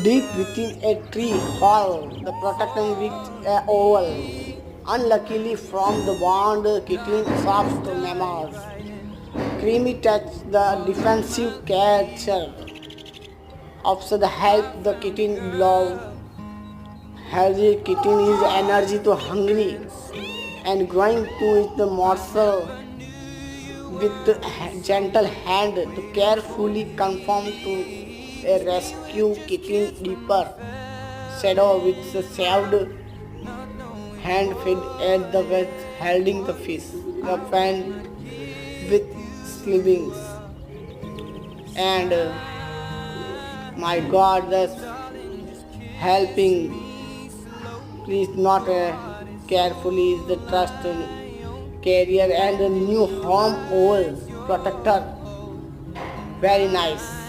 Deep within a tree hall, the protector with a owl. Unluckily from the wound, kitten soft mammals. Creamy touch the defensive catcher. After the help, the kitten blow. Healthy kitten is energy to hungry and growing to it the morsel with gentle hand to carefully conform to a rescue kitten deeper shadow with the saved hand fed at the west holding the fish, the fan with slivings. And my God, that's helping. Please not carefully is the trust carrier and the new home owl protector. Very nice.